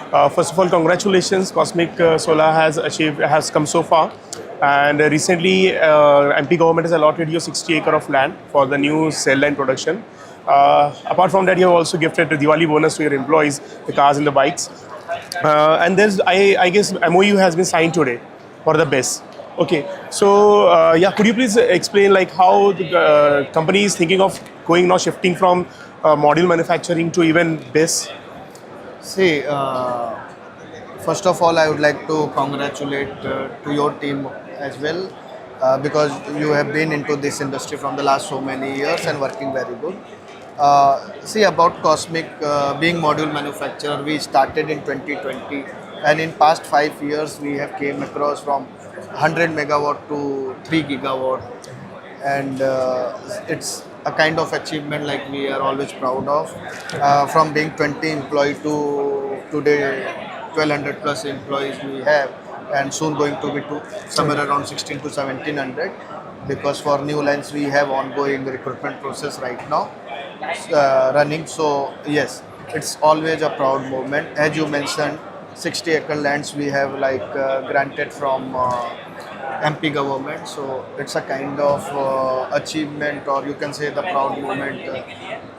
First of all, congratulations. Cosmic Solar has come so far. And recently, MP government has allotted you 60 acre of land for the new cell line production. Apart from that, you have also gifted the Diwali bonus to your employees, the cars and the bikes. And I guess MOU has been signed today for the BESS. Okay, so yeah, could you please explain like how the company is thinking of going now, shifting from module manufacturing to even BESS? See, first of all, I would like to congratulate to your team as well because you have been into this industry from the last so many years and working very good. See, about Cosmic being module manufacturer, we started in 2020, and in past 5 years we have came across from 100 megawatt to 3 gigawatt, and it's a kind of achievement like we are always proud of. From being 20 employee to today 1200 plus employees we have, and soon going to be to somewhere around 16 to 1700, because for new lines we have ongoing recruitment process right now running. So yes, it's always a proud moment. As you mentioned, 60 acre lands we have like granted from MP government, so it's a kind of achievement, or you can say the proud moment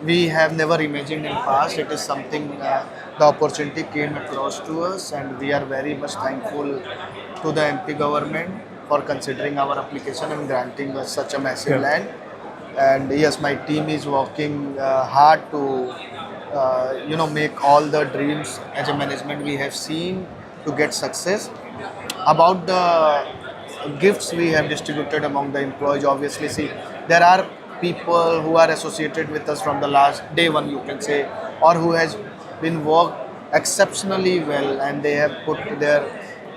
we have never imagined in past. It is something the opportunity came across to us, and we are very much thankful to the MP government for considering our application and granting us such a massive land. And yes, my team is working hard to make all the dreams as a management we have seen to get success. About the gifts we have distributed among the employees, obviously, see, there are people who are associated with us from the last day one, you can say, or who has been worked exceptionally well, and they have put their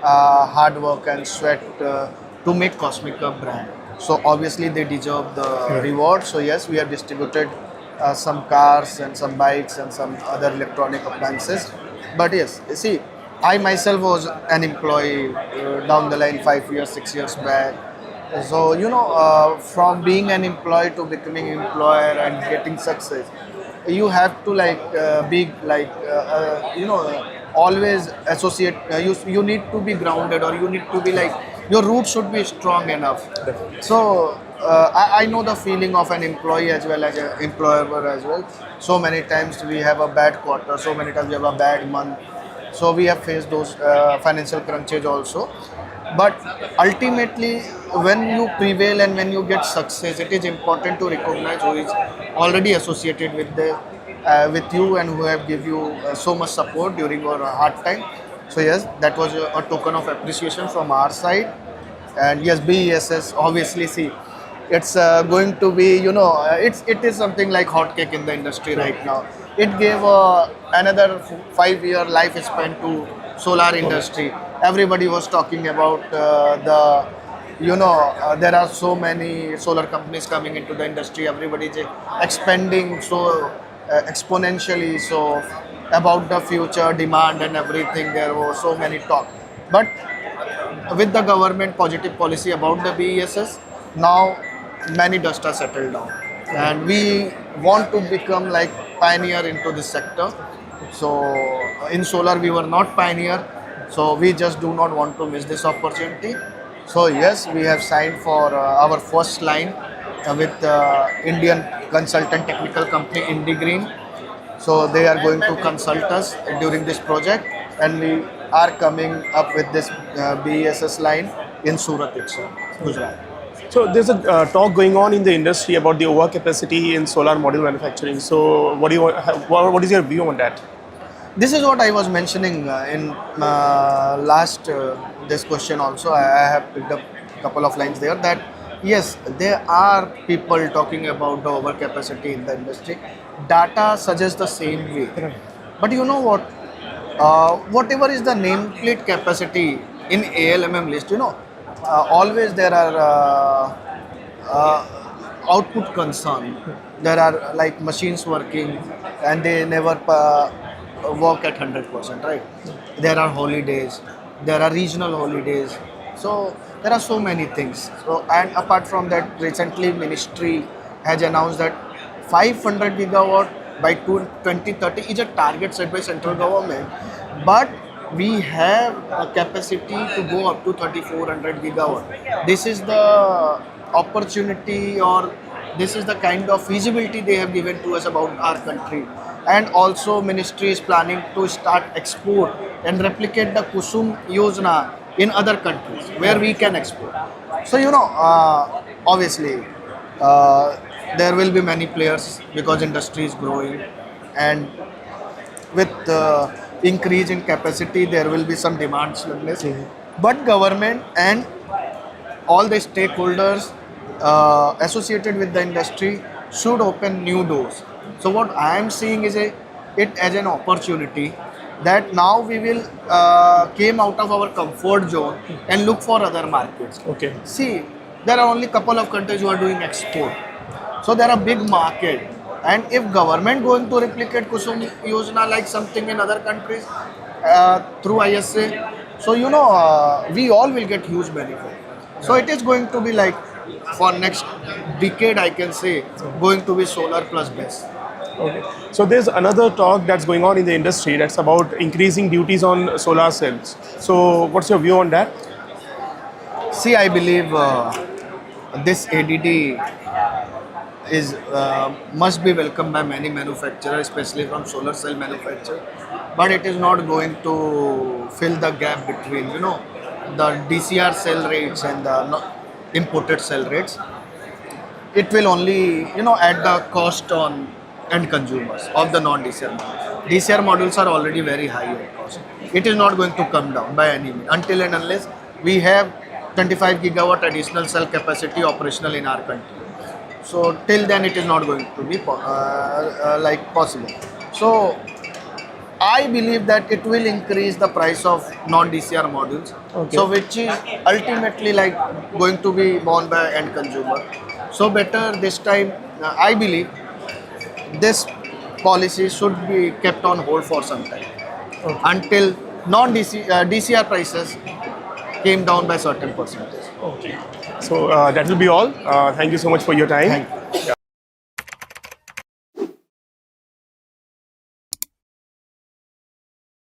hard work and sweat to make Cosmic a brand. So obviously they deserve the reward. So yes, we have distributed some cars and some bikes and some other electronic appliances. But yes, see, I myself was an employee down the line 5 years, 6 years back. So from being an employee to becoming employer and getting success, you have to always associate. You need to be grounded, or you need to be like, your roots should be strong enough. So I know the feeling of an employee as well as an employer as well. So many times we have a bad quarter, so many times we have a bad month. So we have faced those financial crunches also. But ultimately, when you prevail and when you get success, it is important to recognize who is already associated with you and who have give you so much support during your hard time. So yes, that was a token of appreciation from our side. And yes, BESS, obviously, see, it's going to be, it is something like hotcake in the industry right now. It gave another 5 year lifespan to solar industry. Everybody was talking about there are so many solar companies coming into the industry. Everybody is expanding so exponentially. So about the future demand and everything, there was so many talk. But with the government positive policy about the BESS, now many dust are settled down, and we want to become like pioneer into this sector. So in solar we were not pioneer, so we just do not want to miss this opportunity. So yes, we have signed for our first line with Indian consultant technical company IndiGreen. So they are going to consult us during this project, and we are coming up with this BESS line in Surat itself, Gujarat. So there's a talk going on in the industry about the overcapacity in solar module manufacturing. So what is your view on that? This is what I was mentioning in last this question also. I have picked up a couple of lines there that yes, there are people talking about the overcapacity in the industry. Data suggests the same way. But you know what? Whatever is the nameplate capacity in ALMM list, always there are output concern. There are like machines working and they never work at 100%, right? There are holidays, there are regional holidays. So there are so many things. So, and apart from that, recently ministry has announced that 500 gigawatt by 2030 is a target set by central government. But we have a capacity to go up to 3400 gigawatt. This is the opportunity, or this is the kind of feasibility they have given to us about our country. And also ministry is planning to start export and replicate the Kusum Yojana in other countries where we can export. So obviously there will be many players because industry is growing, and with increase in capacity there will be some demand sluggish. But government and all the stakeholders associated with the industry should open new doors. So what I am seeing is it as an opportunity that now we will came out of our comfort zone and look for other markets. Okay. See, there are only couple of countries who are doing export. So there are big market. And if government going to replicate Kusum Yojana like something in other countries through ISA, so we all will get huge benefit. So it is going to be like for next decade, I can say, going to be solar plus BESS. Okay. So there's another talk that's going on in the industry that's about increasing duties on solar cells. So what's your view on that? See, I believe this ADD is must be welcomed by many manufacturers, especially from solar cell manufacturers. But it is not going to fill the gap between the DCR cell rates and the imported cell rates. It will only add the cost on end consumers of the non-DCR modules. DCR modules are already very high in cost. It is not going to come down by any means until and unless we have 25 gigawatt additional cell capacity operational in our country. So till then it is not going to be possible. So I believe that it will increase the price of non-DCR modules. Okay. So which is ultimately like going to be borne by end consumer. So better this time, I believe this policy should be kept on hold for some time until DCR prices came down by certain percentage. Okay. So that will be all. Thank you so much for your time. Thank you.